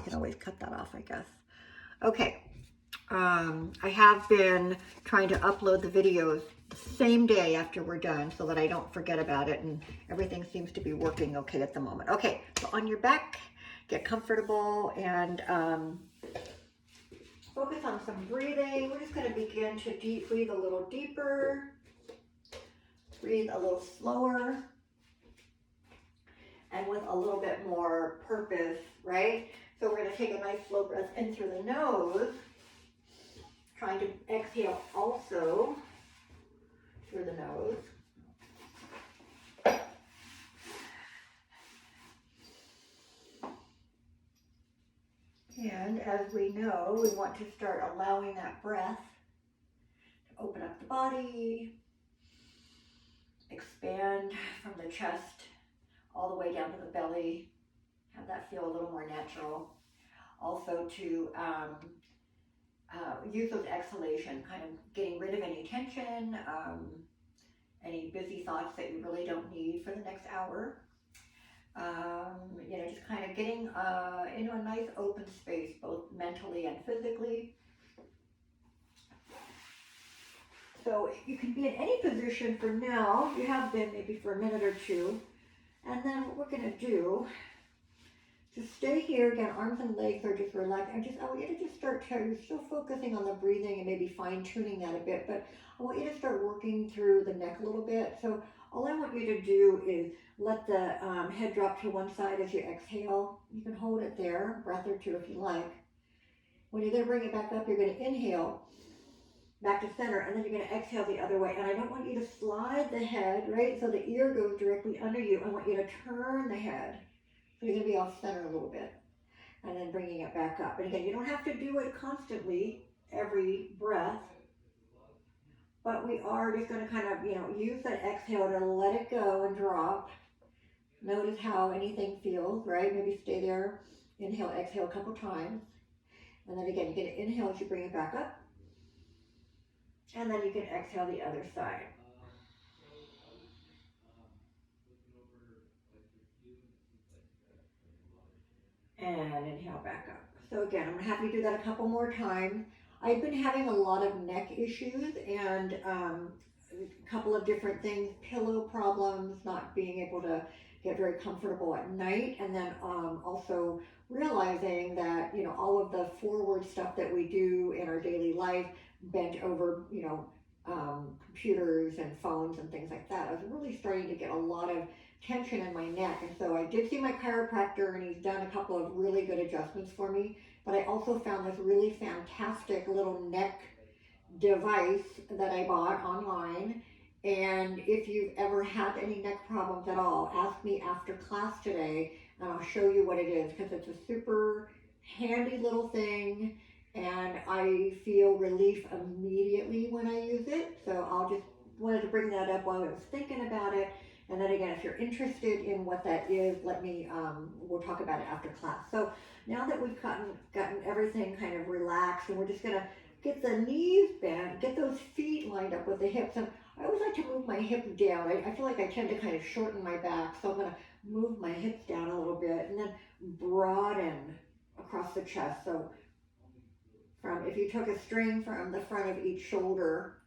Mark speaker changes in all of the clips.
Speaker 1: I can always cut that off, I guess. Okay. I have been trying to upload the videos the same day after we're done so that I don't forget about it, and everything seems to be working okay at the moment. Okay, so on your back, get comfortable and focus on some breathing. We're just going to begin to breathe a little deeper, breathe a little slower, and with a little bit more purpose, right? So we're going to take a nice slow breath in through the nose, trying to exhale also through the nose. And as we know, we want to start allowing that breath to open up the body, expand from the chest all the way down to the belly, have that feel a little more natural. Also to use those exhalation, kind of getting rid of any tension, any busy thoughts that you really don't need for the next hour. Just kind of getting into a nice open space, both mentally and physically. So you can be in any position for now. You have been maybe for a minute or two. And then what we're going to do, just stay here. Again, arms and legs are just relaxed. I want you to just start, you're still focusing on the breathing and maybe fine tuning that a bit, but I want you to start working through the neck a little bit. So all I want you to do is let the head drop to one side as you exhale. You can hold it there, a breath or two if you like. When you're going to bring it back up, you're going to inhale back to center, and then you're going to exhale the other way. And I don't want you to slide the head, right, so the ear goes directly under you. I want you to turn the head. So you're going to be off center a little bit, and then bringing it back up. And again, you don't have to do it constantly every breath, but we are just going to kind of, use that exhale to let it go and drop. Notice how anything feels, right? Maybe stay there, inhale, exhale a couple times. And then again, you're going to inhale as you bring it back up. And then you can exhale the other side. And inhale back up. So again, I'm going to have you do that a couple more times. I've been having a lot of neck issues and a couple of different things, pillow problems, not being able to get very comfortable at night, and then also realizing that, all of the forward stuff that we do in our daily life, bent over, computers and phones and things like that, I was really starting to get a lot of tension in my neck. And so I did see my chiropractor, and he's done a couple of really good adjustments for me. But I also found this really fantastic little neck device that I bought online. And if you've ever had any neck problems at all, ask me after class today, and I'll show you what it is, because it's a super handy little thing, and I feel relief immediately when I use it. So I'll just wanted to bring that up while I was thinking about it. And then again, if you're interested in what that is, we'll talk about it after class. So now that we've gotten everything kind of relaxed, and we're just gonna get the knees bent, get those feet lined up with the hips. And I always like to move my hips down. I feel like I tend to kind of shorten my back, so I'm gonna move my hips down a little bit and then broaden across the chest. So if you took a string from the front of each shoulder,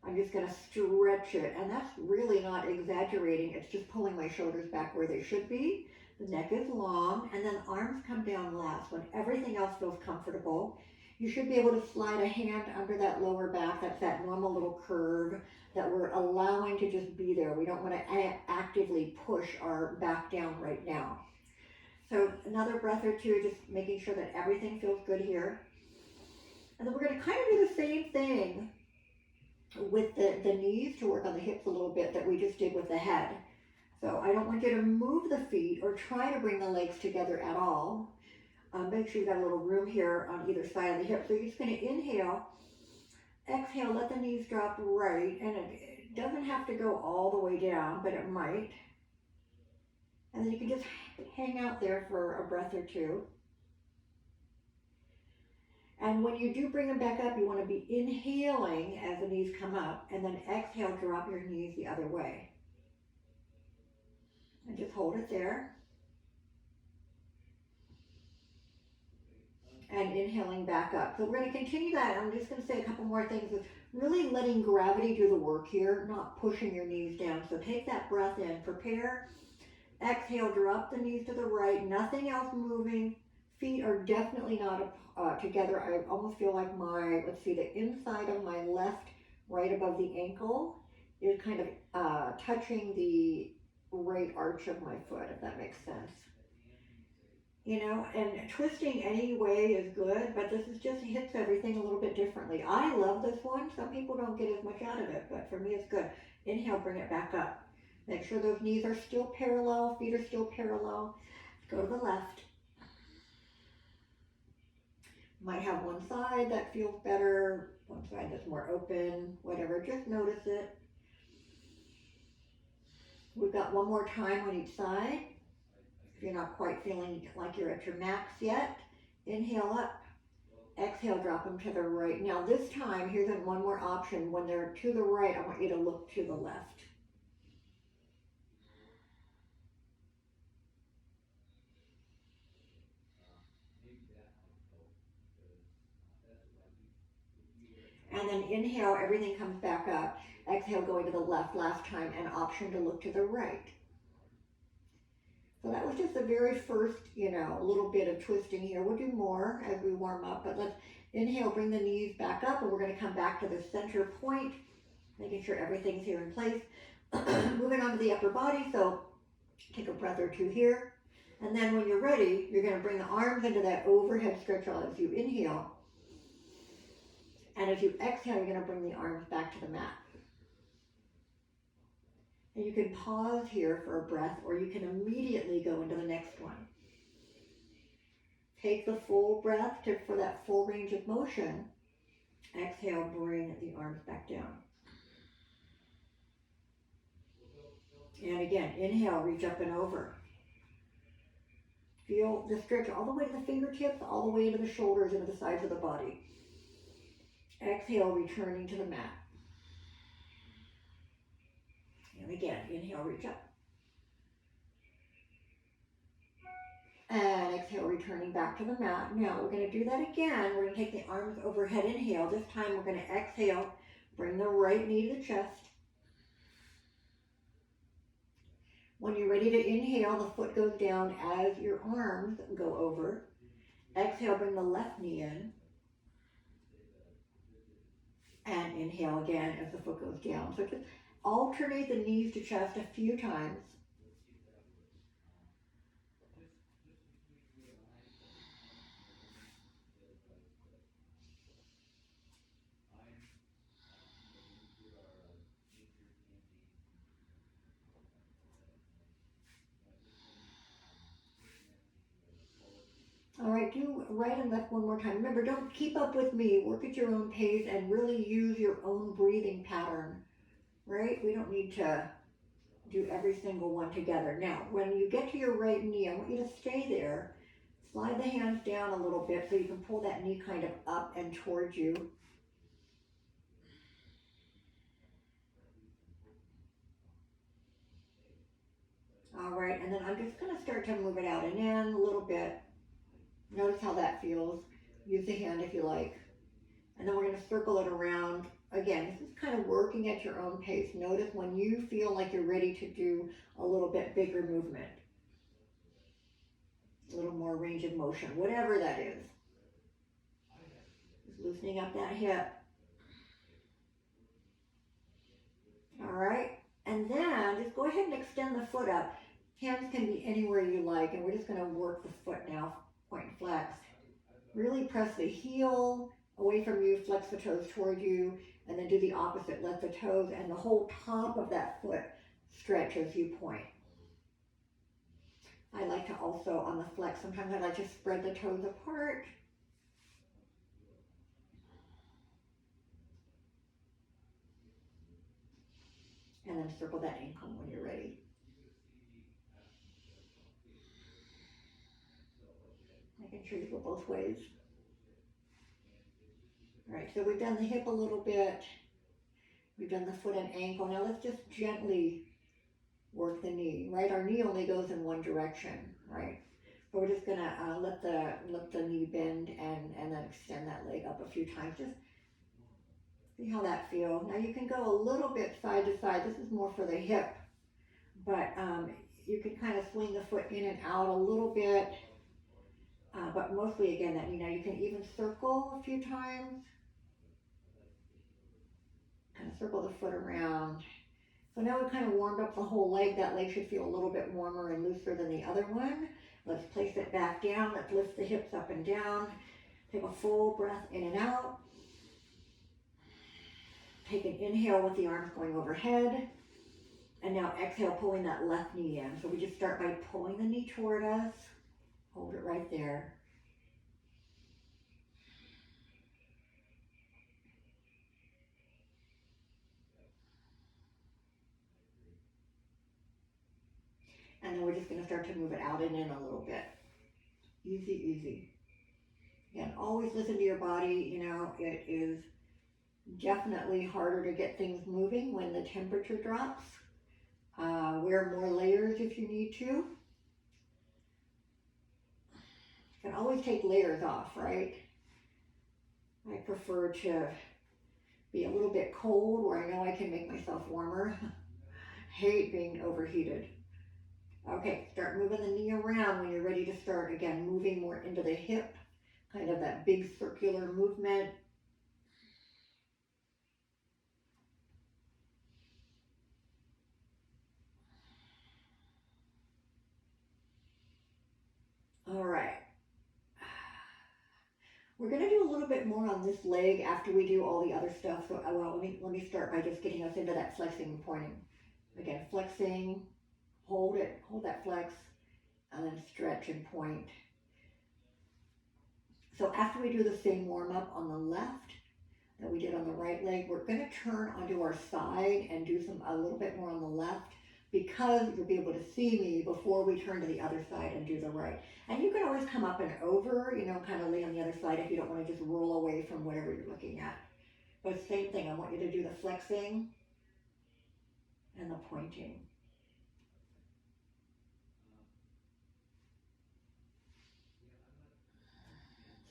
Speaker 1: I'm just going to stretch it, and that's really not exaggerating. It's just pulling my shoulders back where they should be. The neck is long, and then arms come down last when everything else feels comfortable. You should be able to slide a hand under that lower back. That's that normal little curve that we're allowing to just be there. We don't want to actively push our back down right now. So another breath or two, just making sure that everything feels good here. And then we're going to kind of do the same thing with the knees to work on the hips a little bit that we just did with the head. So I don't want you to move the feet or try to bring the legs together at all. Make sure you've got a little room here on either side of the hip. So you're just going to inhale, exhale, let the knees drop right, and it doesn't have to go all the way down, but it might. And then you can just hang out there for a breath or two. And when you do bring them back up, you want to be inhaling as the knees come up, and then exhale, drop your knees the other way. And just hold it there. and inhaling back up. So we're going to continue that. I'm just going to say a couple more things. Really letting gravity do the work here, not pushing your knees down. So take that breath in, prepare, exhale, drop the knees to the right, nothing else moving. Feet are definitely not together. I almost feel like let's see, the inside of my left, right above the ankle is kind of touching the right arch of my foot, if that makes sense. You know, and twisting any way is good, but this is just hits everything a little bit differently. I love this one. Some people don't get as much out of it, but for me it's good. Inhale, bring it back up. Make sure those knees are still parallel, feet are still parallel. Go to the left. Might have one side that feels better, one side that's more open, whatever, just notice it. We've got one more time on each side. If you're not quite feeling like you're at your max yet, inhale up, exhale, drop them to the right. Now this time, here's one more option. When they're to the right, I want you to look to the left. And then inhale, everything comes back up. Exhale, going to the left last time, and option to look to the right. So that was just the very first, a little bit of twisting here. We'll do more as we warm up, but let's inhale, bring the knees back up, and we're going to come back to the center point, making sure everything's here in place. Moving on to the upper body, so take a breath or two here. And then when you're ready, you're going to bring the arms into that overhead stretch as you inhale. And as you exhale, you're going to bring the arms back to the mat. And you can pause here for a breath, or you can immediately go into the next one. Take the full breath for that full range of motion. Exhale, bring the arms back down. And again, inhale, reach up and over. Feel the stretch all the way to the fingertips, all the way into the shoulders, into the sides of the body. Exhale, returning to the mat. And again, inhale, reach up. And exhale, returning back to the mat. Now we're going to do that again. We're going to take the arms overhead, inhale. This time we're going to exhale, bring the right knee to the chest. When you're ready to inhale, the foot goes down as your arms go over. Exhale, bring the left knee in. And inhale again as the foot goes down. So just alternate the knees to chest a few times. All right, do right and left one more time. Remember, don't keep up with me. Work at your own pace and really use your own breathing pattern, right? We don't need to do every single one together. Now, when you get to your right knee, I want you to stay there. Slide the hands down a little bit so you can pull that knee kind of up and towards you. All right, and then I'm just going to start to move it out and in a little bit. Notice how that feels. Use the hand if you like. And then we're going to circle it around. Again, this is kind of working at your own pace. Notice when you feel like you're ready to do a little bit bigger movement. A little more range of motion, whatever that is. Just loosening up that hip. All right. And then just go ahead and extend the foot up. Hands can be anywhere you like. And we're just going to work the foot now. Point and flex. Really press the heel away from you, flex the toes toward you, and then do the opposite. Let the toes and the whole top of that foot stretch as you point. I like to also, on the flex, sometimes I like to spread the toes apart. And then circle that ankle when you're ready. Making sure you go both ways. All right, so we've done the hip a little bit. We've done the foot and ankle. Now let's just gently work the knee, right? Our knee only goes in one direction, right? So we're just gonna let the knee bend and then extend that leg up a few times. Just see how that feels. Now you can go a little bit side to side. This is more for the hip, but you can kind of swing the foot in and out a little bit. But mostly again that, you can even circle a few times. Kind of circle the foot around. So now we've kind of warmed up the whole leg. That leg should feel a little bit warmer and looser than the other one. Let's place it back down. Let's lift the hips up and down. Take a full breath in and out. Take an inhale with the arms going overhead. And now exhale, pulling that left knee in. So we just start by pulling the knee toward us. Hold it right there. And then we're just going to start to move it out and in a little bit. Easy, easy. Again, always listen to your body. It is definitely harder to get things moving when the temperature drops. Wear more layers if you need to. You can always take layers off, right? I prefer to be a little bit cold where I know I can make myself warmer. Hate being overheated. Okay, start moving the knee around when you're ready to start. Again, moving more into the hip, kind of that big circular movement. All right. We're going to do a little bit more on this leg after we do all the other stuff. So let me start by just getting us into that flexing and pointing. Again, flexing, hold that flex, and then stretch and point. So after we do the same warm up on the left that we did on the right leg, we're going to turn onto our side and do a little bit more on the left, because you'll be able to see me before we turn to the other side and do the right. And you can always come up and over, kind of lay on the other side if you don't want to just roll away from whatever you're looking at. But same thing, I want you to do the flexing and the pointing.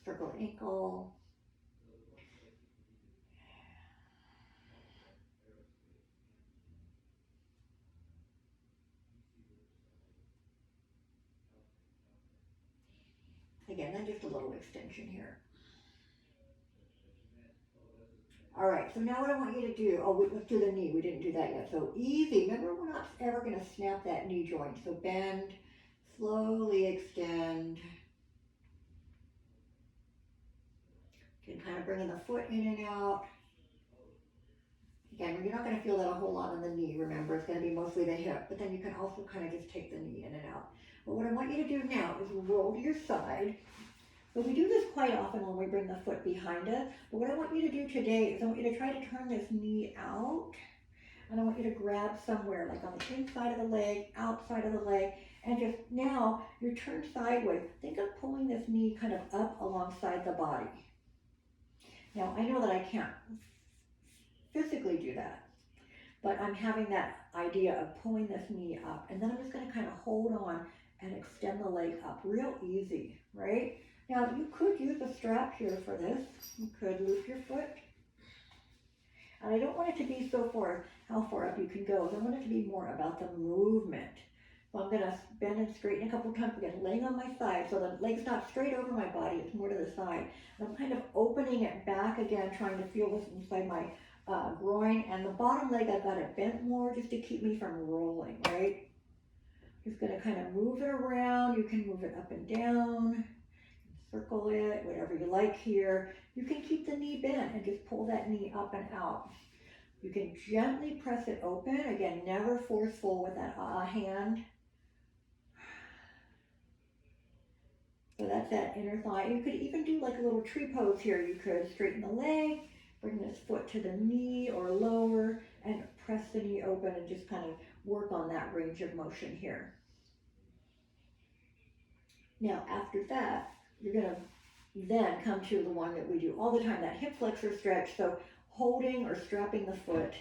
Speaker 1: Circle ankle. Again, then just a little extension here. All right, so now what I want you to do, let's do the knee. We didn't do that yet. So easy. Remember, we're not ever going to snap that knee joint. So bend, slowly extend. You can kind of bring the foot in and out. Again, you're not going to feel that a whole lot on the knee. Remember, it's going to be mostly the hip. But then you can also kind of just take the knee in and out. But what I want you to do now is roll to your side. So we do this quite often when we bring the foot behind us. But what I want you to do today is I want you to try to turn this knee out. And I want you to grab somewhere, like on the inside of the leg, outside of the leg. And just now, you're turned sideways. Think of pulling this knee kind of up alongside the body. Now, I know that I can't physically do that, but I'm having that idea of pulling this knee up. And then I'm just going to kind of hold on and extend the leg up real easy, right? Now, you could use a strap here for this. You could loop your foot. And I don't want it to be so far, how far up you can go. I want it to be more about the movement. So I'm going to bend and straighten a couple times again, laying on my side. So the leg's not straight over my body, it's more to the side. And I'm kind of opening it back again, trying to feel this inside my groin. And the bottom leg, I've got it bent more just to keep me from rolling, right? Just going to kind of move it around. You can move it up and down. Circle it, whatever you like here. You can keep the knee bent and just pull that knee up and out. You can gently press it open. Again, never forceful with that hand. So that's that inner thigh. You could even do like a little tree pose here. You could straighten the leg, bring this foot to the knee or lower, and press the knee open and just kind of work on that range of motion here. Now, after that, you're going to then come to the one that we do all the time, that hip flexor stretch. So holding or strapping the foot,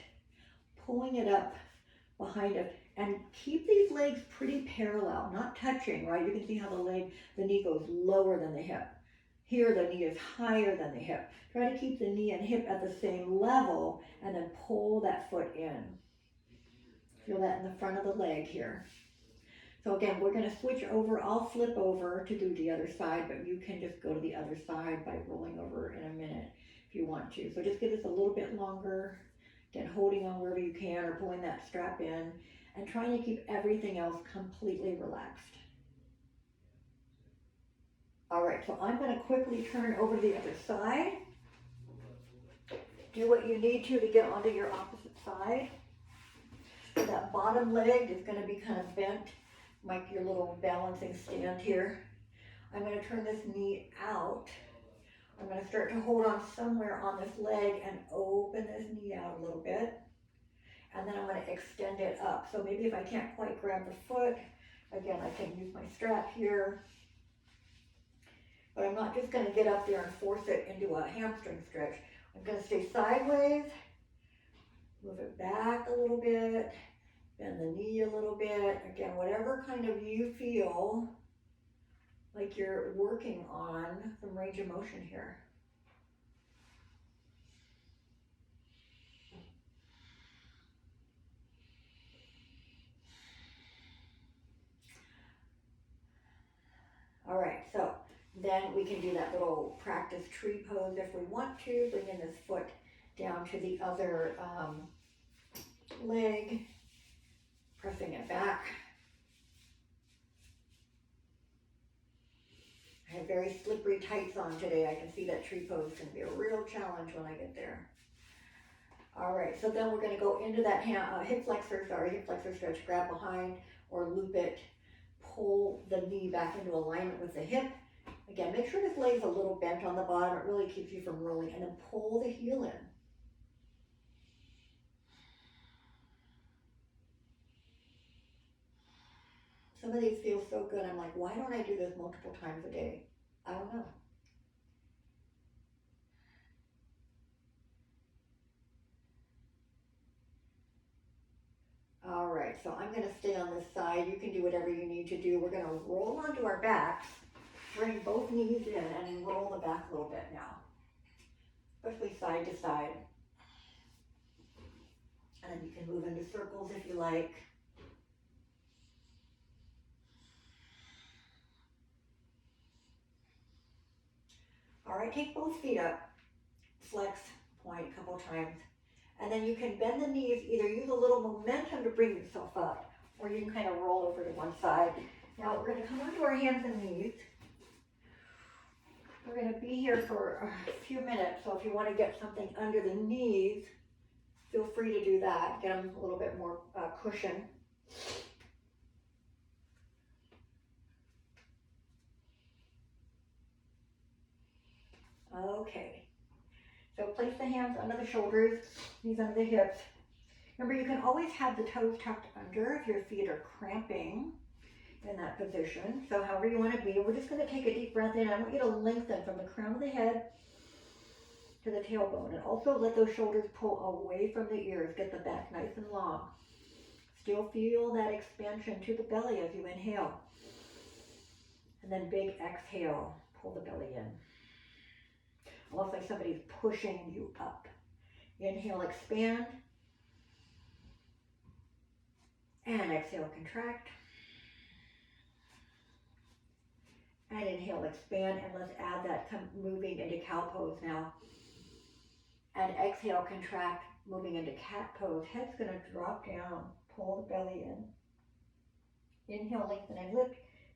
Speaker 1: pulling it up behind it. And keep these legs pretty parallel, not touching, right? You can see how the knee goes lower than the hip. Here the knee is higher than the hip. Try to keep the knee and hip at the same level and then pull that foot in. Feel that in the front of the leg here. So again, we're going to switch over. I'll flip over to do the other side, but you can just go to the other side by rolling over in a minute if you want to. So just give this a little bit longer. Again, holding on wherever you can or pulling that strap in and trying to keep everything else completely relaxed. All right, so I'm going to quickly turn over to the other side. Do what you need to get onto your opposite side. So that bottom leg is going to be kind of bent, like your little balancing stand here. I'm going to turn this knee out. I'm going to start to hold on somewhere on this leg and open this knee out a little bit. And then I'm going to extend it up. So maybe if I can't quite grab the foot, again, I can use my strap here. But I'm not just going to get up there and force it into a hamstring stretch. I'm going to stay sideways, move it back a little bit, bend the knee a little bit. Again, whatever kind of you feel like you're working on some range of motion here. All right, so then we can do that little practice tree pose if we want to, bringing this foot down to the other leg, pressing it back. I have very slippery tights on today. I can see that tree pose can be a real challenge when I get there. All right, so then we're going to go into that hip flexor stretch. Grab behind or loop it. Pull the knee back into alignment with the hip. Again, make sure this leg is a little bent on the bottom. It really keeps you from rolling. And then pull the heel in. Some of these feel so good. I'm like, why don't I do this multiple times a day? I don't know. All right, so I'm going to stay on this side. You can do whatever you need to do. We're going to roll onto our backs, bring both knees in, and roll the back a little bit now, especially side to side. And then you can move into circles if you like. All right, take both feet up, flex, point a couple times. And then you can bend the knees, either use a little momentum to bring yourself up, or you can kind of roll over to one side. Now we're going to come onto our hands and knees. We're going to be here for a few minutes, so if you want to get something under the knees, feel free to do that. Get them a little bit more cushion. Okay. So place the hands under the shoulders, knees under the hips. Remember, you can always have the toes tucked under if your feet are cramping in that position. So however you want to be. We're just going to take a deep breath in. I want you to lengthen from the crown of the head to the tailbone. And also let those shoulders pull away from the ears. Get the back nice and long. Still feel that expansion to the belly as you inhale. And then big exhale. Pull the belly in. Almost like somebody's pushing you up. Inhale, expand. And exhale, contract. And inhale, expand. And let's add that moving into cow pose now. And exhale, contract, moving into cat pose. Head's going to drop down. Pull the belly in. Inhale, lengthen and lift.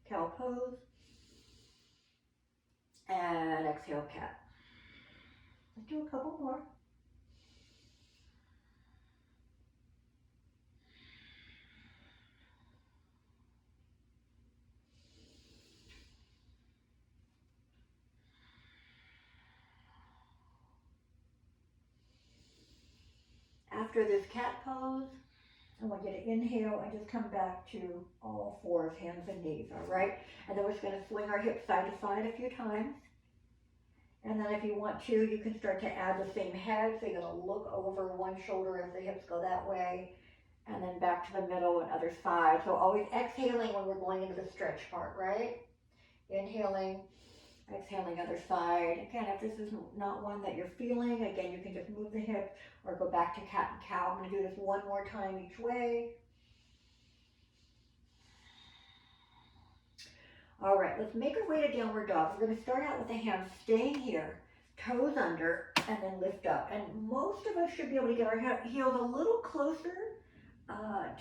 Speaker 1: Cow pose. And exhale, cat. Let's do a couple more. After this cat pose, I want you to inhale and just come back to all fours, hands and knees, all right? And then we're just going to swing our hips side to side a few times. And then if you want to, you can start to add the same head. So you're going to look over one shoulder as the hips go that way. and then back to the middle and other side. So always exhaling when we're going into the stretch part, right? Inhaling, exhaling other side. Again, if this is not one that you're feeling, again, you can just move the hip or go back to cat and cow. I'm going to do this one more time each way. All right, let's make our way to downward dog. We're going to start out with the hands staying here, toes under, and then lift up. And most of us should be able to get our heels a little closer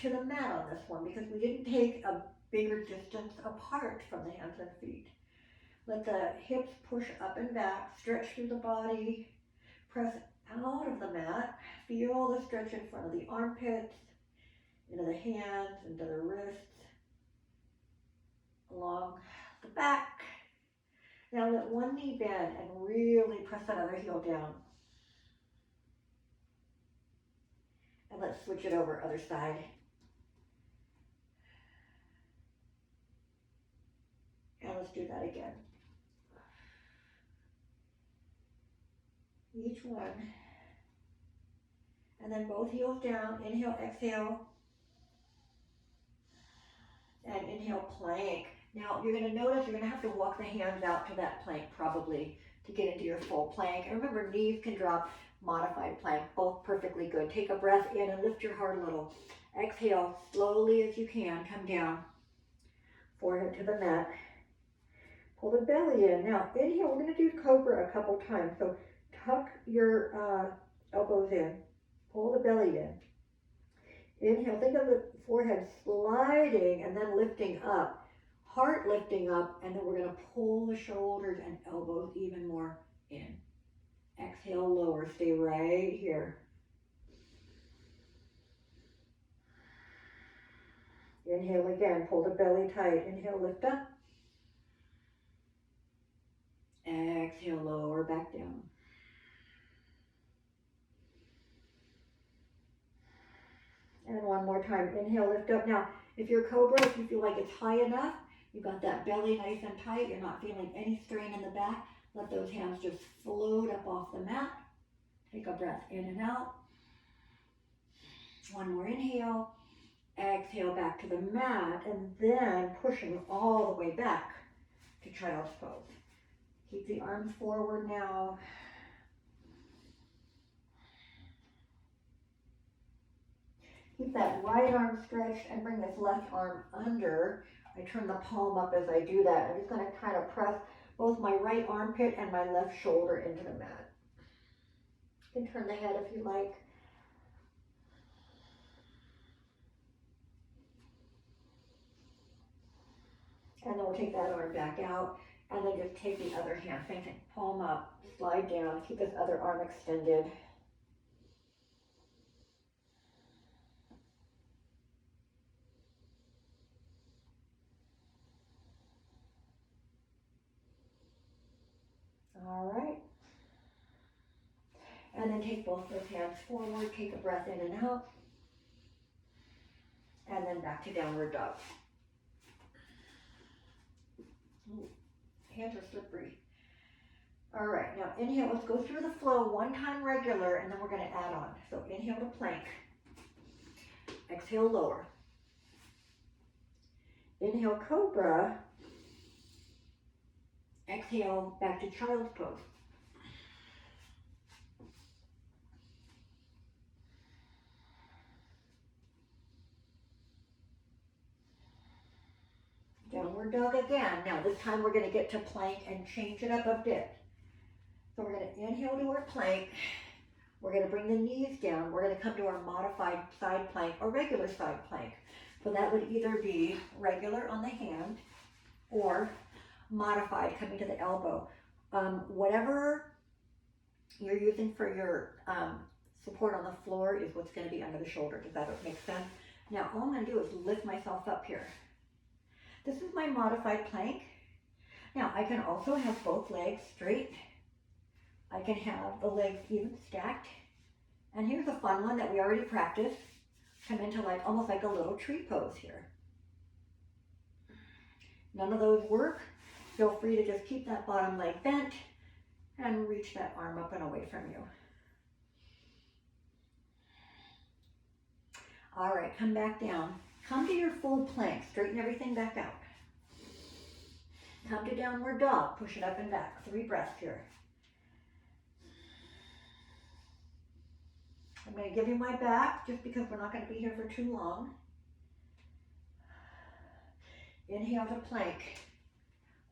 Speaker 1: to the mat on this one because we didn't take a bigger distance apart from the hands and feet. Let the hips push up and back, stretch through the body, press out of the mat. Feel the stretch in front of the armpits, into the hands, into the wrists, along the back. Now let one knee bend and really press that other heel down. And let's switch it over, other side. And let's do that again. Each one. And then both heels down. Inhale, exhale. And inhale, plank. Now you're going to notice you're going to have to walk the hands out to that plank probably to get into your full plank. And remember, knees can drop. Modified plank, both perfectly good. Take a breath in and lift your heart a little. Exhale, slowly as you can, come down. Forehead to the mat. Pull the belly in. Now, inhale, we're going to do cobra a couple times. So tuck your elbows in. Pull the belly in. Inhale, think of the forehead sliding and then lifting up. Heart lifting up, and then we're going to pull the shoulders and elbows even more in. Exhale, lower. Stay right here. Inhale again. Pull the belly tight. Inhale, lift up. Exhale, lower, back down. And one more time. Inhale, lift up. Now, if you're cobra, if you feel like it's high enough, you've got that belly nice and tight, you're not feeling any strain in the back, let those hands just float up off the mat. Take a breath in and out. One more inhale. Exhale back to the mat, and then pushing all the way back to child's pose. Keep the arms forward now. Keep that right arm stretched and bring this left arm under. I turn the palm up as I do that. I'm just going to kind of press both my right armpit and my left shoulder into the mat. You can turn the head if you like. And then we'll take that arm back out, and then just take the other hand, same thing, palm up, slide down, keep this other arm extended. All right. And then take both those hands forward, take a breath in and out, and then back to downward dog. Ooh, hands are slippery. All right, now inhale, let's go through the flow one time regular, and then we're going to add on. So inhale to plank. Exhale, lower. Inhale, cobra. Exhale, back to child's pose. Downward dog again. Now this time we're going to get to plank and change it up a bit. So we're going to inhale to our plank. We're going to bring the knees down. We're going to come to our modified side plank or regular side plank. So that would either be regular on the hand or modified coming to the elbow. Whatever you're using for your support on the floor is what's going to be under the shoulder. Does that make sense? Now all I'm going to do is lift myself up here. This is my modified plank. Now I can also have both legs straight. I can have the legs even stacked. And here's a fun one that we already practiced. Come into like almost like a little tree pose here. None of those work. Feel free to just keep that bottom leg bent and reach that arm up and away from you. All right, come back down. Come to your full plank. Straighten everything back out. Come to downward dog. Push it up and back. 3 breaths here. I'm going to give you my back just because we're not going to be here for too long. Inhale to plank.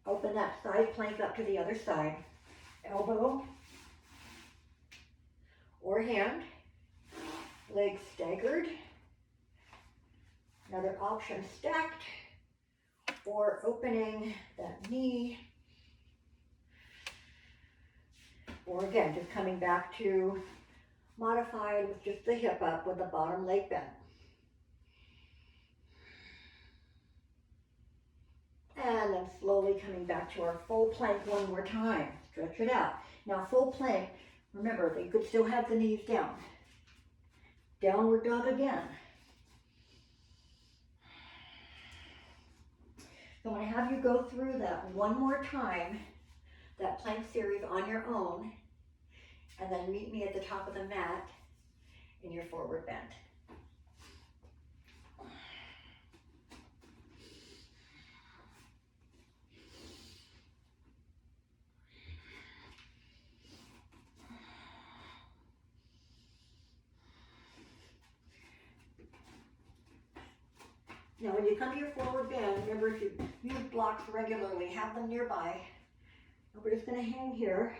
Speaker 1: Open that side plank up to the other side. Elbow or hand. Legs staggered. Another option, stacked or opening that knee. Or again, just coming back to modified with just the hip up with the bottom leg bent. And then slowly coming back to our full plank one more time. Stretch it out. Now full plank, remember you could still have the knees down. Downward dog again. So I'm going to have you go through that one more time, that plank series on your own, and then meet me at the top of the mat in your forward bend. Now when you come to your forward bend, remember if you use blocks regularly, have them nearby. We're just going to hang here.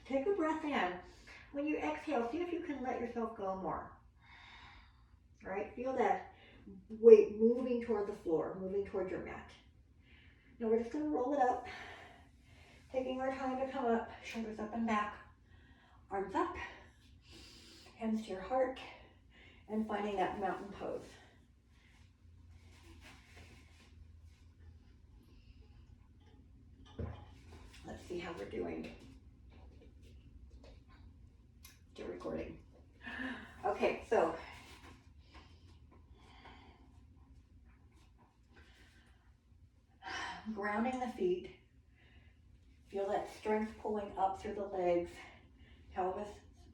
Speaker 1: Take a breath in. When you exhale, see if you can let yourself go more. All right, feel that weight moving toward the floor, moving toward your mat. Now we're just going to roll it up, taking our time to come up, shoulders up and back, arms up, hands to your heart, and finding that mountain pose. Let's see how we're doing. Still recording. Okay, so grounding the feet. Feel that strength pulling up through the legs, pelvis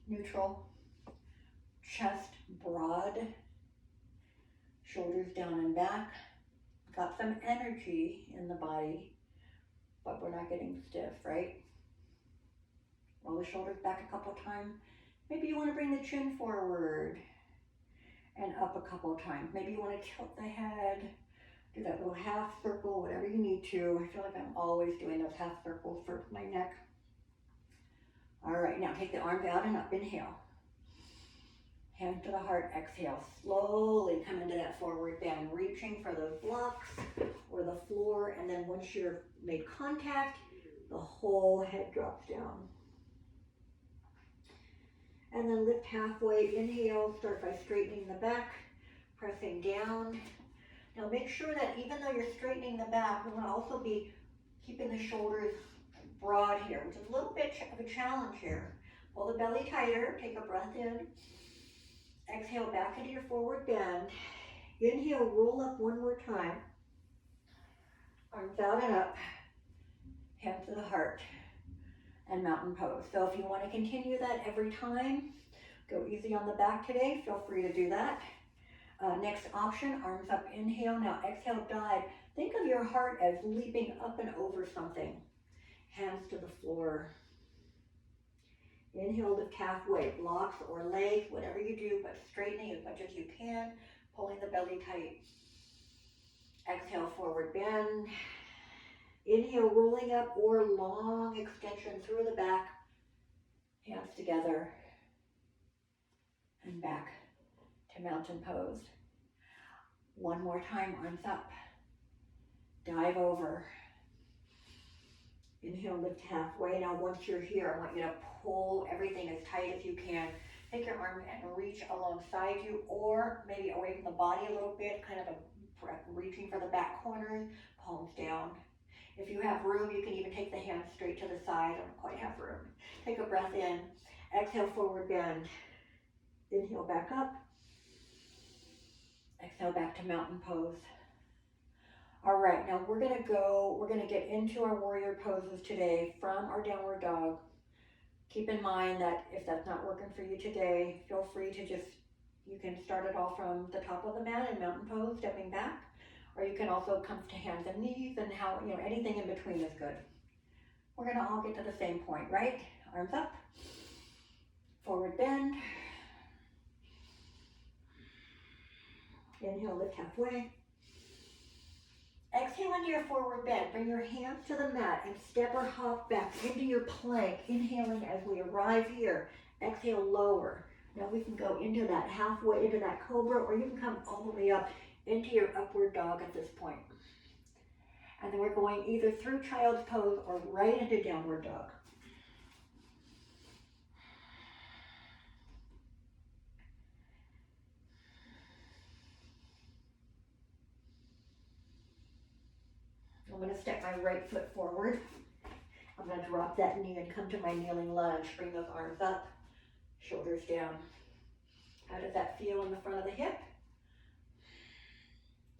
Speaker 1: neutral, chest broad, shoulders down and back. Got some energy in the body, but we're not getting stiff, right? Roll the shoulders back a couple times. Maybe you want to bring the chin forward and up a couple of times. Maybe you want to tilt the head, do that little half circle, whatever you need to. I feel like I'm always doing those half circles for my neck. All right, now take the arms out and up. Inhale. Hand to the heart, exhale. Slowly come into that forward bend, reaching for those blocks or the floor. And then once you're made contact, the whole head drops down. And then lift halfway. Inhale, start by straightening the back, pressing down. Now make sure that even though you're straightening the back, we want to also be keeping the shoulders broad here, which is a little bit of a challenge here. Pull the belly tighter, take a breath in. Exhale back into your forward bend. Inhale, roll up one more time. Arms out and up. Hands to the heart. And mountain pose. So if you want to continue that every time, go easy on the back today, feel free to do that. Next option, arms up, inhale. Now exhale, dive. Think of your heart as leaping up and over something. Hands to the floor. Inhale, lift halfway, blocks or legs, whatever you do, but straightening as much as you can, pulling the belly tight. Exhale, forward bend. Inhale, rolling up or long extension through the back. Hands together and back to mountain pose. One more time, arms up. Dive over. Inhale, lift halfway. Now once you're here, I want you to pull everything as tight as you can. Take your arm and reach alongside you, or maybe away from the body a little bit, kind of reaching for the back corners, palms down. If you have room, you can even take the hands straight to the side. I don't quite have room. Take a breath in. Exhale, forward bend. Inhale, back up. Exhale, back to mountain pose. All right, now we're gonna get into our warrior poses today from our downward dog. Keep in mind that if that's not working for you today, feel free to you can start it all from the top of the mat in mountain pose, stepping back, or you can also come to hands and knees, and anything in between is good. We're gonna all get to the same point, right? Arms up, forward bend. Inhale, lift halfway. Exhale into your forward bend. Bring your hands to the mat and step or hop back into your plank. Inhaling as we arrive here. Exhale, lower. Now we can go into that halfway into that cobra, or you can come all the way up into your upward dog at this point. And then we're going either through child's pose or right into downward dog. I'm going to step my right foot forward. I'm going to drop that knee and come to my kneeling lunge. Bring those arms up, shoulders down. How does that feel in the front of the hip?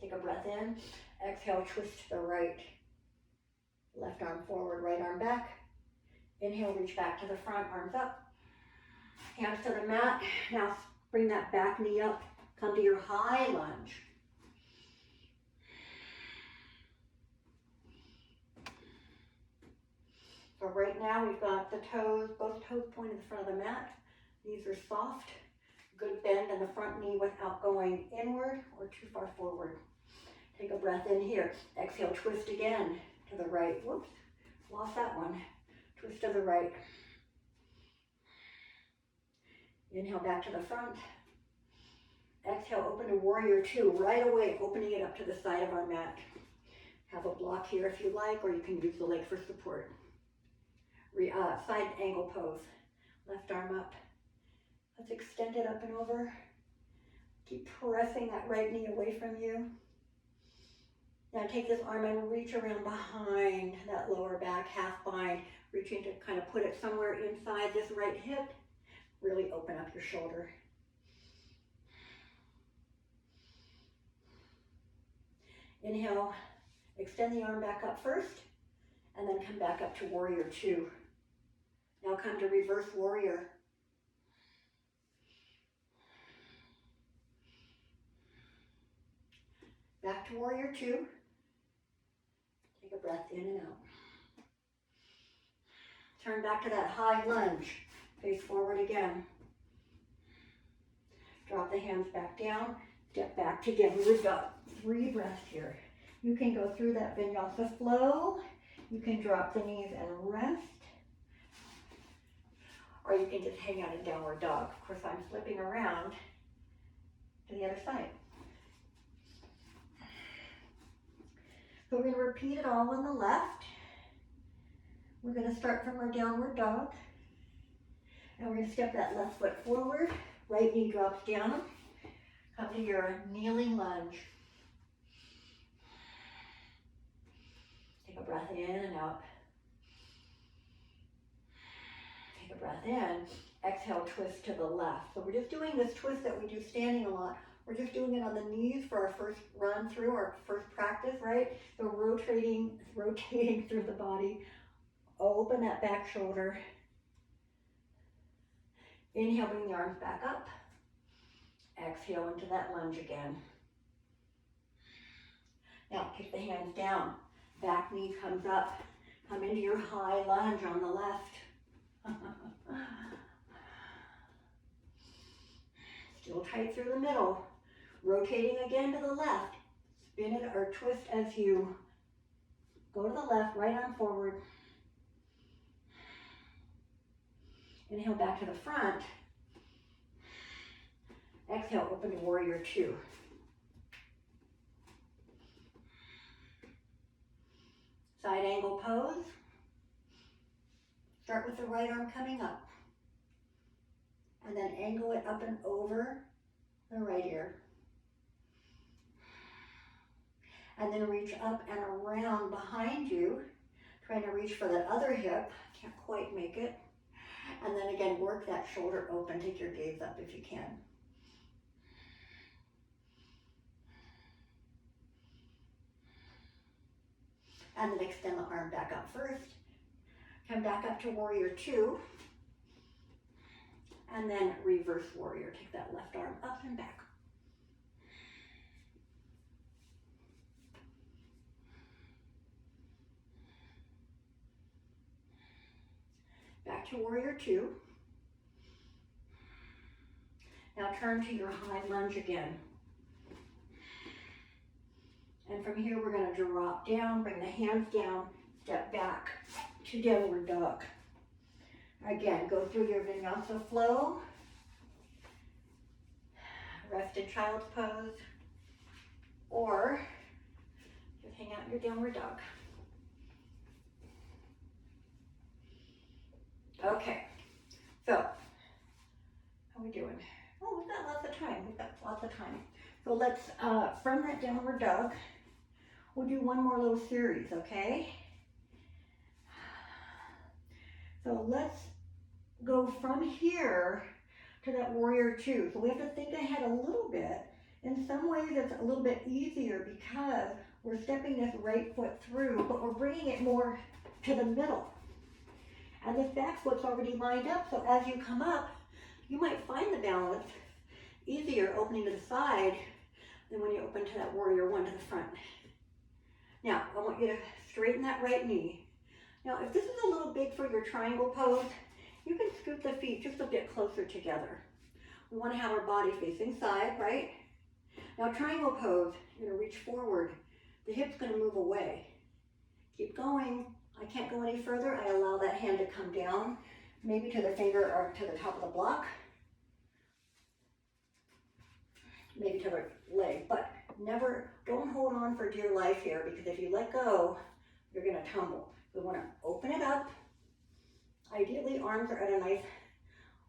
Speaker 1: Take a breath in. Exhale, twist to the right. Left arm forward, right arm back. Inhale, reach back to the front, arms up. Hands to the mat. Now bring that back knee up. Come to your high lunge. So right now we've got the toes, both toes pointed in the front of the mat. Knees are soft. Good bend in the front knee without going inward or too far forward. Take a breath in here. Exhale, twist again to the right. Whoops, lost that one. Twist to the right. Inhale back to the front. Exhale, open to warrior two. Right away, opening it up to the side of our mat. Have a block here if you like, or you can use the leg for support. Side angle pose. Left arm up. Let's extend it up and over. Keep pressing that right knee away from you. Now take this arm and reach around behind that lower back, half bind, reaching to kind of put it somewhere inside this right hip. Really open up your shoulder. Inhale, extend the arm back up first, and then come back up to warrior two. Now come to reverse warrior. Back to warrior two. Take a breath in and out. Turn back to that high lunge. Face forward again. Drop the hands back down. Step back to downward dog. 3 breaths here. You can go through that vinyasa flow. You can drop the knees and rest. Or you can just hang out in downward dog. Of course, I'm flipping around to the other side. So we're going to repeat it all on the left. We're going to start from our downward dog. And we're going to step that left foot forward. Right knee drops down. Come to your kneeling lunge. Take a breath in and out. Take a breath in. Exhale, twist to the left. So we're just doing this twist that we do standing a lot. We're just doing it on the knees for our first run through, our first practice, right? So rotating through the body. Open that back shoulder. Inhale, bring the arms back up. Exhale into that lunge again. Now kick the hands down. Back knee comes up. Come into your high lunge on the left. Still tight through the middle. Rotating again to the left. Spin it or twist as you go to the left, right arm forward. Inhale back to the front. Exhale, open to warrior two. Side angle pose. Start with the right arm coming up. And then angle it up and over the right ear. And then reach up and around behind you, trying to reach for that other hip. Can't quite make it. And then again, work that shoulder open. Take your gaze up if you can. And then extend the arm back up first. Come back up to warrior two.
Speaker 2: And then reverse warrior. Take that left arm up and back. Back to warrior two. Now turn to your high lunge again. And from here, we're going to drop down, bring the hands down, step back to downward dog. Again, go through your vinyasa flow. Rest in child's pose. Or just hang out in your downward dog. Okay, so how are we doing? Oh, we've got lots of time. We've got lots of time. So let's, from that downward dog, we'll do one more little series, okay? So let's go from here to that warrior two. So we have to think ahead a little bit. In some ways it's a little bit easier because we're stepping this right foot through, but we're bringing it more to the middle. And this back foot's already lined up, so as you come up, you might find the balance easier opening to the side than when you open to that warrior one to the front. Now, I want you to straighten that right knee. Now, if this is a little big for your triangle pose, you can scoot the feet just a bit closer together. We want to have our body facing side, right? Now, triangle pose, you're going to reach forward. The hip's going to move away. Keep going. I can't go any further. I allow that hand to come down, maybe to the finger or to the top of the block, maybe to the leg, but never, don't hold on for dear life here, because if you let go, you're going to tumble. We want to open it up. Ideally, arms are at a nice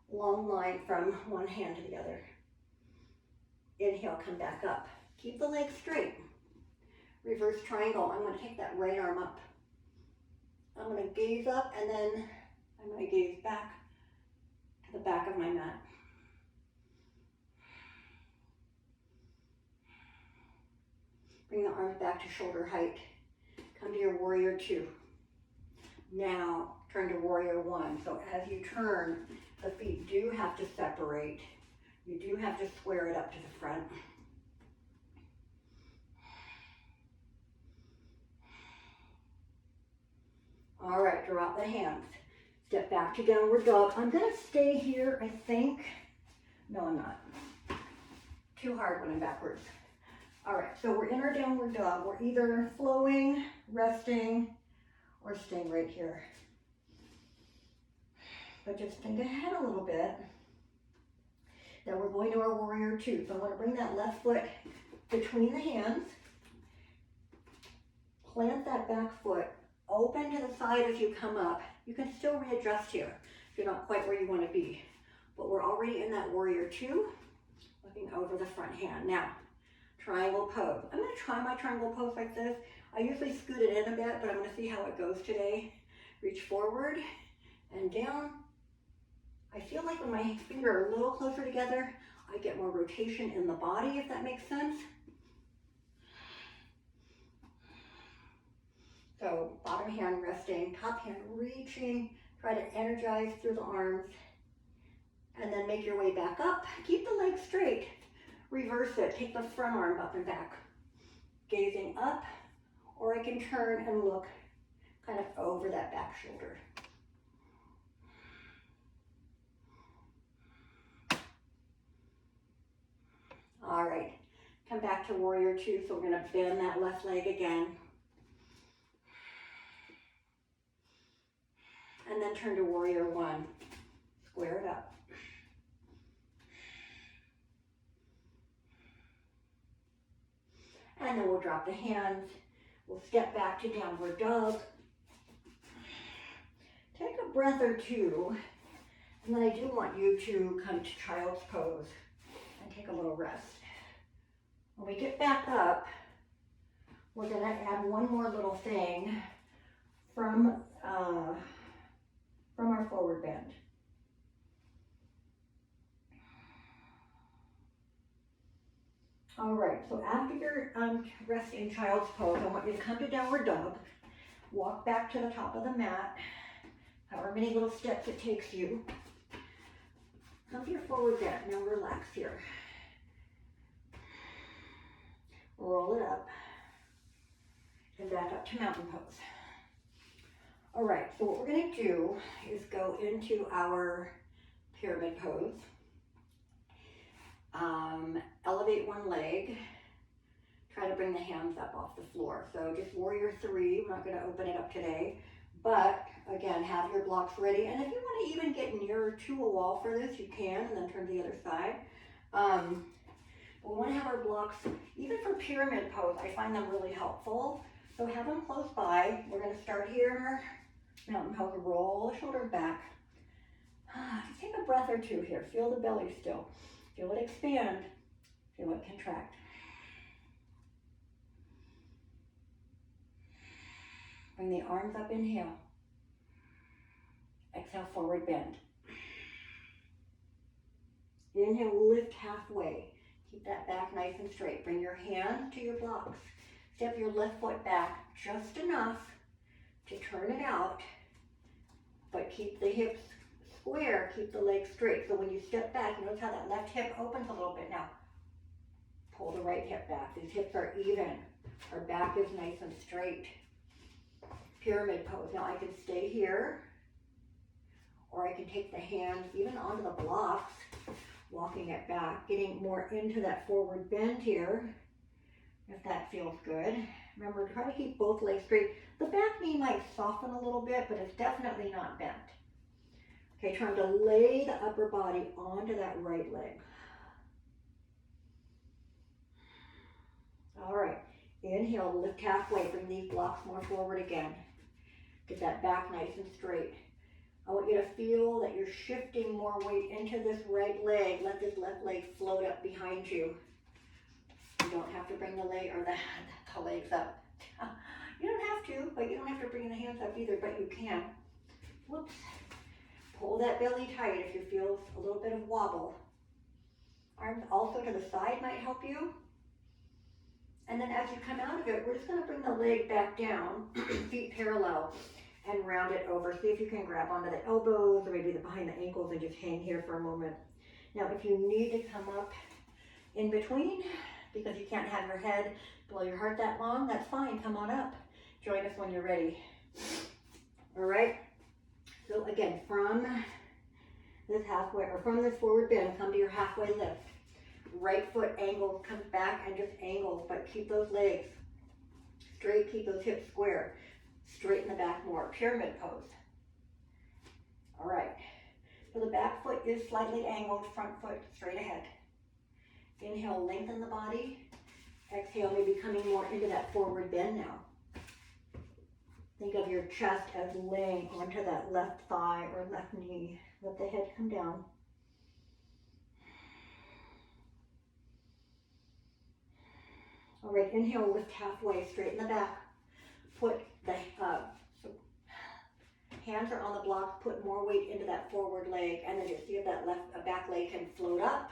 Speaker 2: long line from one hand to the other. Inhale, come back up. Keep the legs straight. Reverse triangle. I'm going to take that right arm up. I'm going to gaze up, and then I'm going to gaze back to the back of my mat. Bring the arms back to shoulder height. Come to your warrior two. Now turn to warrior one. So as you turn, the feet do have to separate. You do have to square it up to the front. All right, drop the hands. Step back to downward dog. I'm going to stay here, I think. No, I'm not. Too hard when I'm backwards. All right, so we're in our downward dog. We're either flowing, resting, or staying right here. But just think ahead a little bit. Now we're going to our warrior two. So I want to bring that left foot between the hands. Plant that back foot. Open to the side as you come up. You can still readjust here if you're not quite where you want to be. But we're already in that warrior two, looking over the front hand. Now, triangle pose. I'm going to try my triangle pose like this. I usually scoot it in a bit, but I'm going to see how it goes today. Reach forward and down. I feel like when my feet are a little closer together, I get more rotation in the body, if that makes sense. So bottom hand resting, top hand reaching, try to energize through the arms, and then make your way back up. Keep the legs straight. Reverse it, take the front arm up and back. Gazing up, or I can turn and look kind of over that back shoulder. All right, come back to warrior two, so we're gonna bend that left leg again. And then turn to warrior one. Square it up. And then we'll drop the hands. We'll step back to downward dog. Take a breath or two. And then I do want you to come to child's pose and take a little rest. When we get back up, we're going to add one more little thing from our forward bend. All right, so after your resting child's pose, I want you to come to downward dog, walk back to the top of the mat, however many little steps it takes you. Come to your forward bend. Now relax here. Roll it up and back up to mountain pose. All right, so what we're gonna do is go into our pyramid pose. Elevate one leg. Try to bring the hands up off the floor. So just warrior three. We're not gonna open it up today, but again, have your blocks ready. And if you wanna even get nearer to a wall for this, you can, and then turn to the other side. We wanna have our blocks, even for pyramid pose, I find them really helpful. So have them close by. We're gonna start here in our mountain pose. Roll the shoulders back. Just take a breath or two here. Feel the belly still. Feel it expand. Feel it contract. Bring the arms up, inhale. Exhale, forward bend. Inhale, lift halfway. Keep that back nice and straight. Bring your hands to your blocks. Step your left foot back just enough to turn it out, but keep the hips square, keep the legs straight. So when you step back, notice how that left hip opens a little bit now. Pull the right hip back. These hips are even. Our back is nice and straight. Pyramid pose. Now I can stay here, or I can take the hands even onto the blocks, walking it back, getting more into that forward bend here, if that feels good. Remember, try to keep both legs straight. The back knee might soften a little bit, but it's definitely not bent. Okay, trying to lay the upper body onto that right leg. All right, inhale, lift halfway, bring these blocks more forward again. Get that back nice and straight. I want you to feel that you're shifting more weight into this right leg. Let this left leg float up behind you. You don't have to bring the leg or the legs up. You don't have to, but you don't have to bring the hands up either, but you can. Whoops. Pull that belly tight if you feel a little bit of wobble. Arms also to the side might help you. And then as you come out of it, we're just going to bring the leg back down, feet parallel, and round it over. See if you can grab onto the elbows or maybe behind the ankles and just hang here for a moment. Now, if you need to come up in between, because you can't have your head below your heart that long, that's fine. Come on up. Join us when you're ready. All right. So again, from this halfway, or from this forward bend, come to your halfway lift. Right foot angles, comes back and just angles, but keep those legs straight, keep those hips square. Straighten the back more. Pyramid pose. All right. So the back foot is slightly angled, front foot straight ahead. Inhale, lengthen the body. Exhale, maybe coming more into that forward bend now. Think of your chest as laying onto that left thigh or left knee. Let the head come down. All right, inhale, lift halfway, straighten the back. Put the hands are on the block, put more weight into that forward leg, and then just see if that back leg can float up.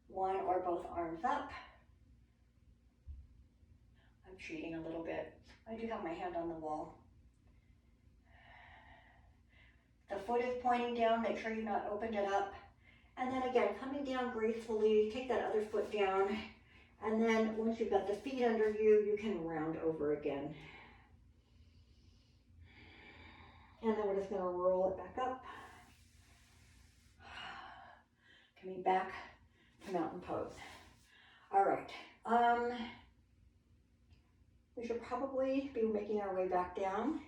Speaker 2: One or both arms up. I'm cheating a little bit. I do have my hand on the wall. The foot is pointing down, make sure you've not opened it up. And then again, coming down gracefully, take that other foot down. And then once you've got the feet under you, you can round over again. And then we're just going to roll it back up. Coming back to mountain pose. All right. We should probably be making our way back down.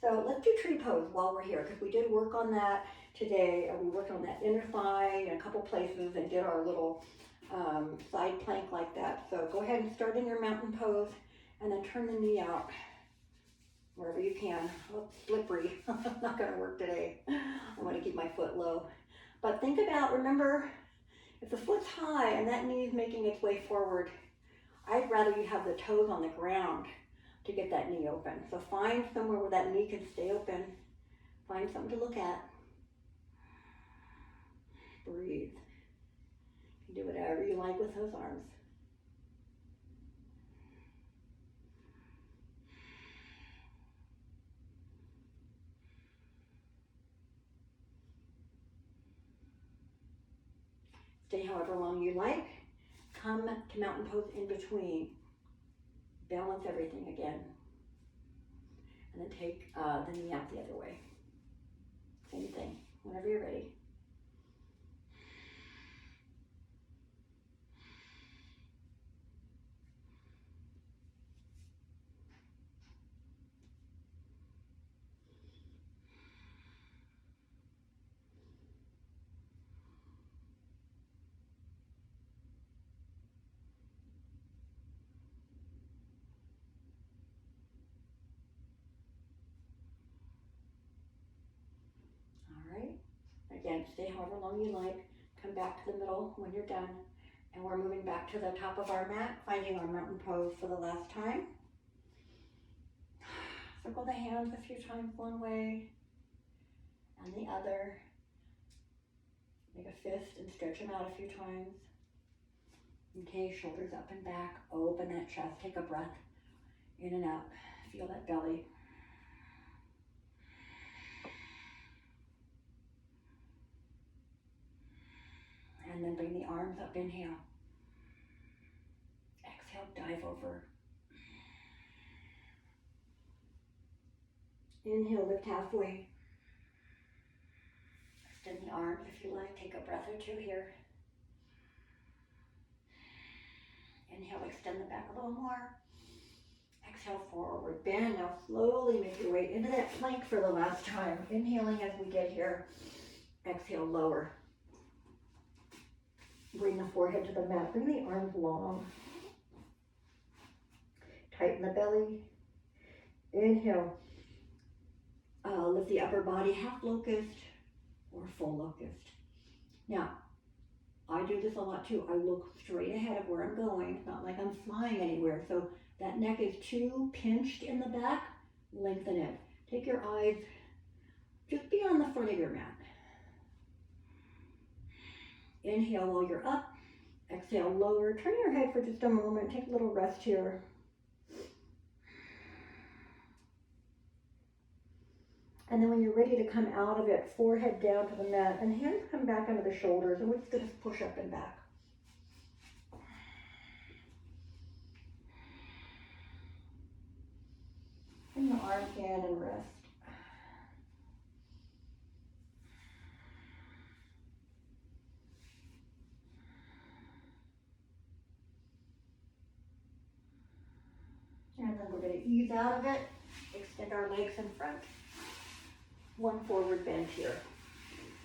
Speaker 2: So let's do tree pose while we're here, because we did work on that today. We worked on that inner thigh in a couple places and did our little side plank like that. So go ahead and start in your mountain pose and then turn the knee out wherever you can. Oh, it's slippery. Not going to work today. I want to keep my foot low. But think about, remember, if the foot's high and that knee is making its way forward, I'd rather you have the toes on the ground to get that knee open. So find somewhere where that knee can stay open. Find something to look at. Breathe. You can do whatever you like with those arms. Stay however long you like. Come to mountain pose in between. Balance everything again. And then take the knee out the other way. Same thing, whenever you're ready. Again, stay however long you like. Come back to the middle when you're done. And we're moving back to the top of our mat, finding our mountain pose for the last time. Circle the hands a few times one way and the other. Make a fist and stretch them out a few times. Okay, shoulders up and back. Open that chest. Take a breath in and out. Feel that belly. And then bring the arms up, inhale. Exhale, dive over. Inhale, lift halfway. Extend the arms if you like. Take a breath or two here. Inhale, extend the back a little more. Exhale, forward bend. Now slowly make your way into that plank for the last time. Inhaling as we get here. Exhale, lower. Bring the forehead to the mat. Bring the arms long. Tighten the belly. Inhale. Lift the upper body, half locust or full locust. Now, I do this a lot too. I look straight ahead of where I'm going. It's not like I'm flying anywhere. So that neck is too pinched in the back. Lengthen it. Take your eyes just beyond the front of your mat. Inhale while you're up. Exhale, lower. Turn your head for just a moment. Take a little rest here. And then when you're ready to come out of it, forehead down to the mat and hands come back under the shoulders, and we're just going to push up and back. Bring the arms in and rest. And then we're going to ease out of it, extend our legs in front. One forward bend here.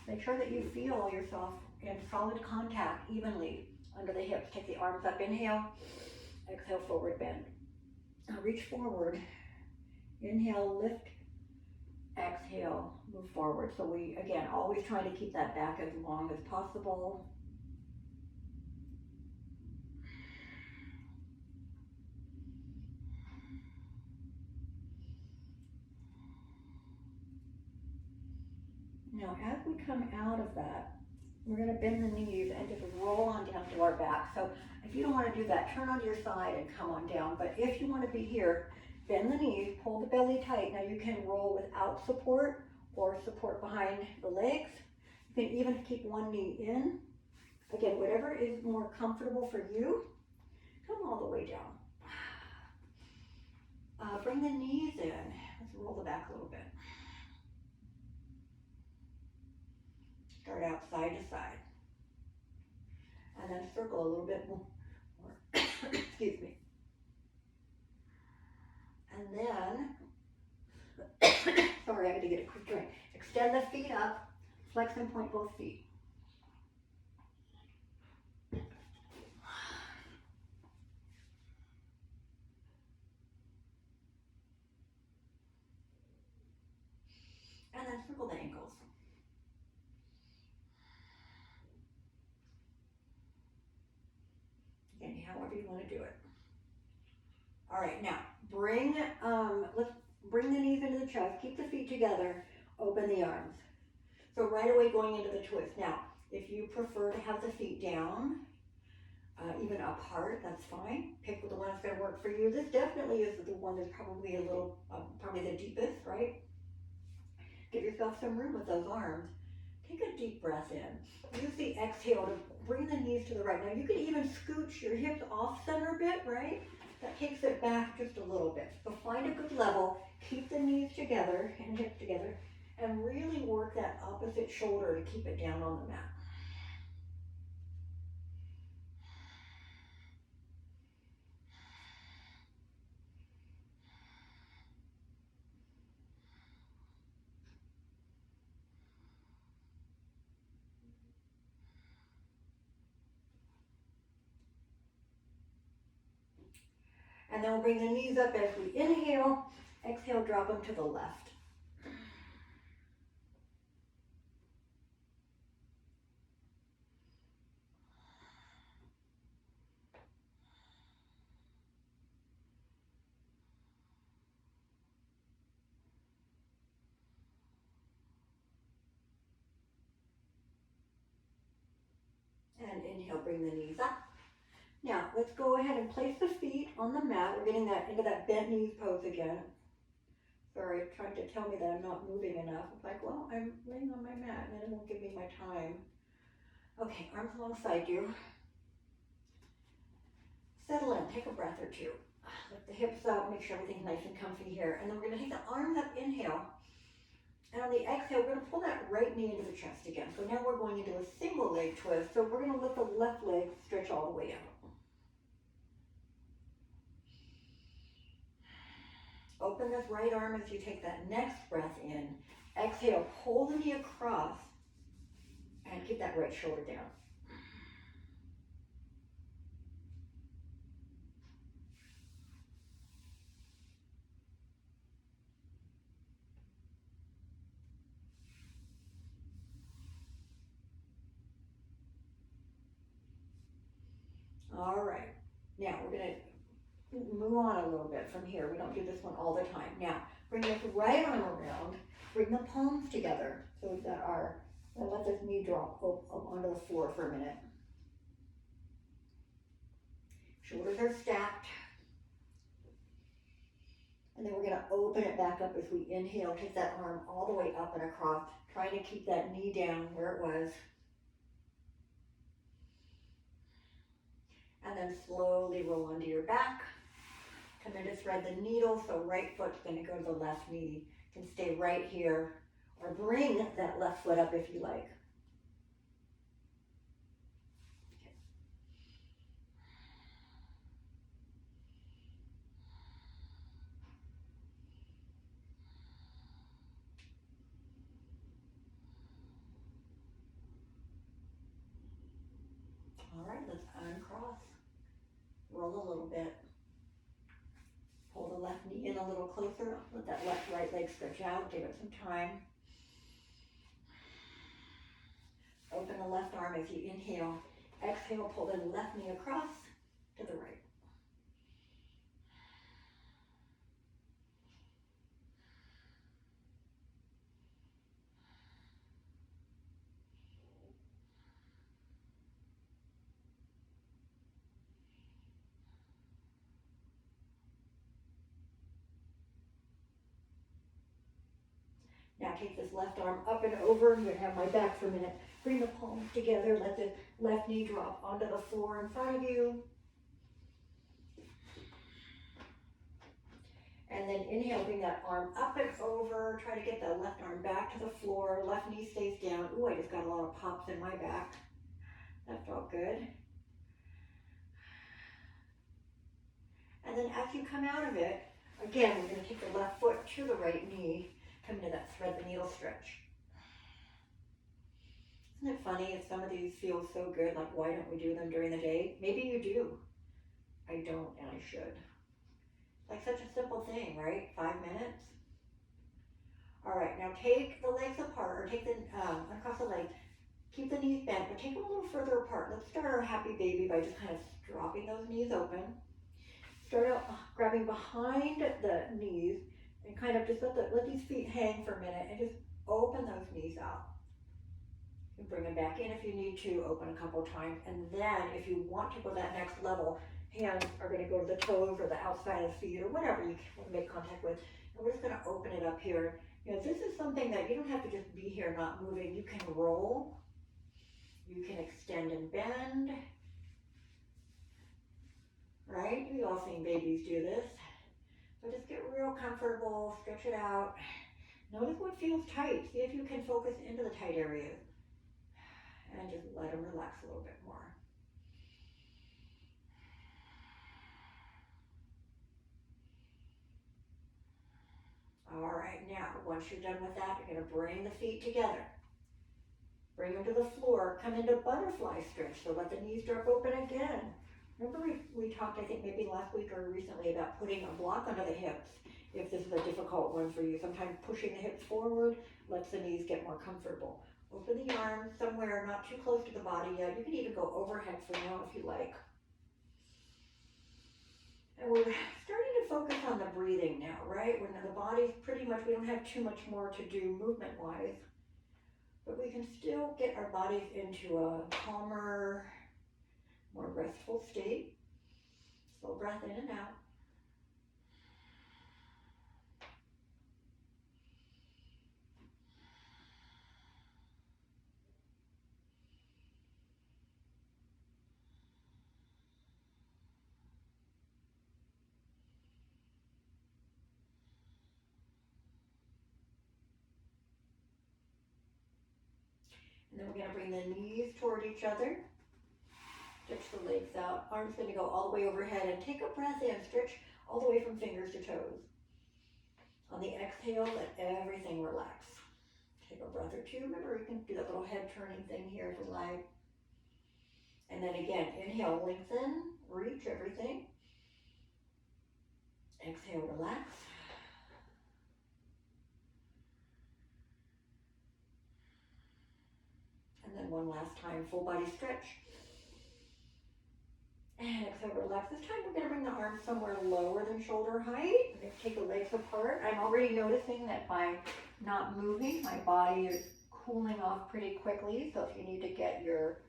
Speaker 2: Make sure that you feel yourself in solid contact evenly under the hips. Take the arms up, inhale, exhale, forward bend. Now reach forward, inhale, lift, exhale, move forward. So we, again, always trying to keep that back as long as possible. Now, as we come out of that, we're going to bend the knees and just roll on down to our back. So if you don't want to do that, turn on your side and come on down. But if you want to be here, bend the knees, pull the belly tight. Now you can roll without support or support behind the legs. You can even keep one knee in. Again, whatever is more comfortable for you. Come all the way down. Bring the knees in. Let's roll the back a little bit. Start out side to side. And then circle a little bit more. Excuse me. And then, sorry, I had to get a quick drink. Extend the feet up, flex and point both feet. And then circle the ankles. Again, however you want to do it. All right, now let's bring the knees into the chest, keep the feet together, open the arms. So right away going into the twist. Now, if you prefer to have the feet down, even apart, that's fine. Pick the one that's going to work for you. This definitely is the one that's probably a little, probably the deepest, right? Give yourself some room with those arms. Take a deep breath in. Use the exhale to bring the knees to the right. Now you can even scooch your hips off center a bit, right? That takes it back just a little bit. So find a good level, keep the knees together and hips together, and really work that opposite shoulder to keep it down on the mat. And then we'll bring the knees up as we inhale. Exhale, drop them to the left. And inhale, bring the knees up. Now, let's go ahead and place the feet on the mat. We're getting that into that bent knees pose again. Sorry, it's trying to tell me that I'm not moving enough. It's like, well, I'm laying on my mat and then it won't give me my time. Okay, arms alongside you. Settle in, take a breath or two. Lift the hips up, make sure everything's nice and comfy here. And then we're gonna take the arms up, inhale. And on the exhale, we're gonna pull that right knee into the chest again. So now we're going into a single leg twist. So we're gonna let the left leg stretch all the way out. Open this right arm as you take that next breath in. Exhale, pull the knee across and keep that right shoulder down. All right, now we're gonna move on a little bit from here. We don't do this one all the time. Now, bring this right arm around, bring the palms together so that and let this knee drop onto the floor for a minute. Shoulders are stacked. And then we're gonna open it back up as we inhale, take that arm all the way up and across, trying to keep that knee down where it was. And then slowly roll onto your back. Come in to thread the needle, so right foot's gonna go to the left knee. You can stay right here, or bring that left foot up if you like. Okay. All right, let's uncross. Roll a little bit. Pull the left knee in a little closer. Let that right leg stretch out. Give it some time. Open the left arm as you inhale. Exhale, pull the left knee across to the right. Now take this left arm up and over. I'm going to have my back for a minute. Bring the palms together. Let the left knee drop onto the floor in front of you. And then inhale, bring that arm up and over. Try to get the left arm back to the floor. Left knee stays down. Ooh, I just got a lot of pops in my back. That felt good. And then as you come out of it, again, we're going to take the left foot to the right knee. Come into that thread the needle stretch. Isn't it funny if some of these feel so good, like why don't we do them during the day? Maybe you do. I don't, and I should. Like such a simple thing, right? 5 minutes. All right, now take the legs apart, or take the, across the legs. Keep the knees bent, but take them a little further apart. Let's start our happy baby by just kind of dropping those knees open. Start out grabbing behind the knees and kind of just let these feet hang for a minute and just open those knees out. You bring them back in if you need to, open a couple times, and then if you want to go that next level, hands are gonna go to the toes or the outside of the feet or whatever you want to make contact with. And we're just gonna open it up here. You know, this is something that you don't have to just be here not moving. You can roll, you can extend and bend, right? We've all seen babies do this. So just get real comfortable, stretch it out. Notice what feels tight. See if you can focus into the tight areas. And just let them relax a little bit more. All right, now, once you're done with that, you're gonna bring the feet together. Bring them to the floor, come into butterfly stretch, so let the knees drop open again. Remember we talked, I think maybe last week or recently, about putting a block under the hips, if this is a difficult one for you. Sometimes pushing the hips forward lets the knees get more comfortable. Open the arms somewhere not too close to the body yet. You can even go overhead for now if you like. And we're starting to focus on the breathing now, right? When the body's pretty much, we don't have too much more to do movement-wise, but we can still get our bodies into a calmer, more restful state. Slow breath in and out. And then we're going to bring the knees toward each other. Stretch the legs out. Arms going to go all the way overhead and take a breath in. Stretch all the way from fingers to toes. On the exhale, let everything relax. Take a breath or two. Remember, you can do that little head turning thing here if you like. And then again, inhale, lengthen, reach everything. Exhale, relax. And then one last time, full body stretch. And exhale, relax. This time we're going to bring the arms somewhere lower than shoulder height. We're going to take the legs apart. I'm already noticing that by not moving, my body is cooling off pretty quickly. So if you need to get your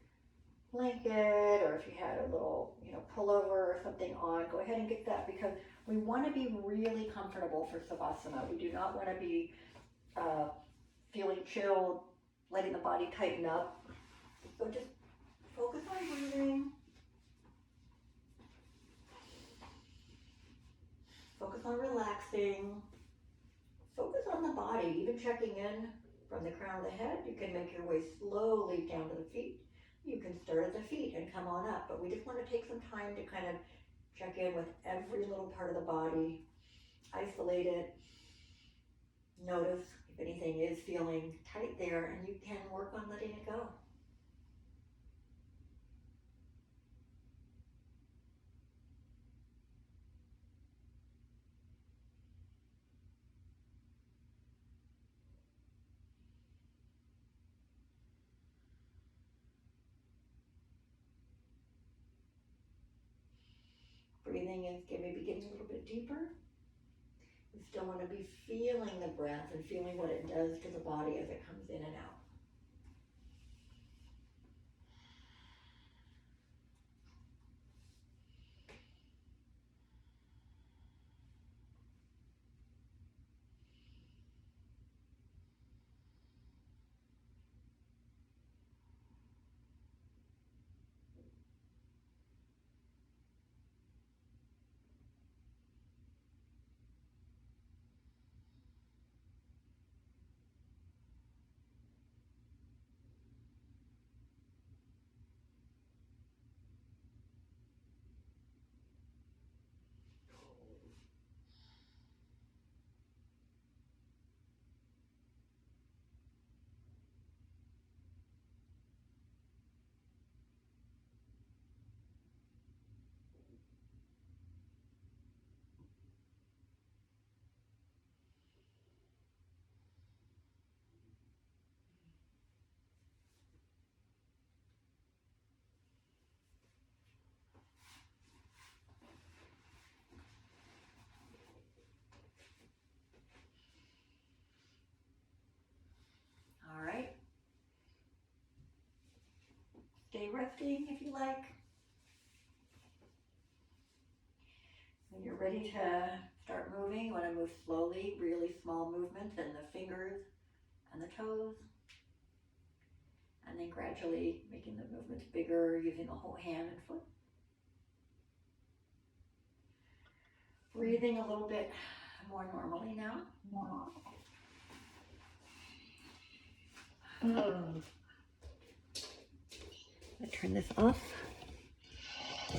Speaker 2: blanket or if you had a little, pullover or something on, go ahead and get that, because we want to be really comfortable for Savasana. We do not want to be feeling chilled, letting the body tighten up. So just focus on breathing. Focus on relaxing. Focus on the body, even checking in from the crown of the head. You can make your way slowly down to the feet. You can start at the feet and come on up, but we just want to take some time to kind of check in with every little part of the body, isolate it, notice if anything is feeling tight there, and you can work on letting it go. Breathing is maybe getting a little bit deeper. We still want to be feeling the breath and feeling what it does to the body as it comes in and out. All right. Stay resting if you like. ready to start moving. You want to move slowly, really small movements in the fingers and the toes. And then gradually making the movements bigger using the whole hand and foot. Breathing a little bit more normally now.
Speaker 1: I turn this off.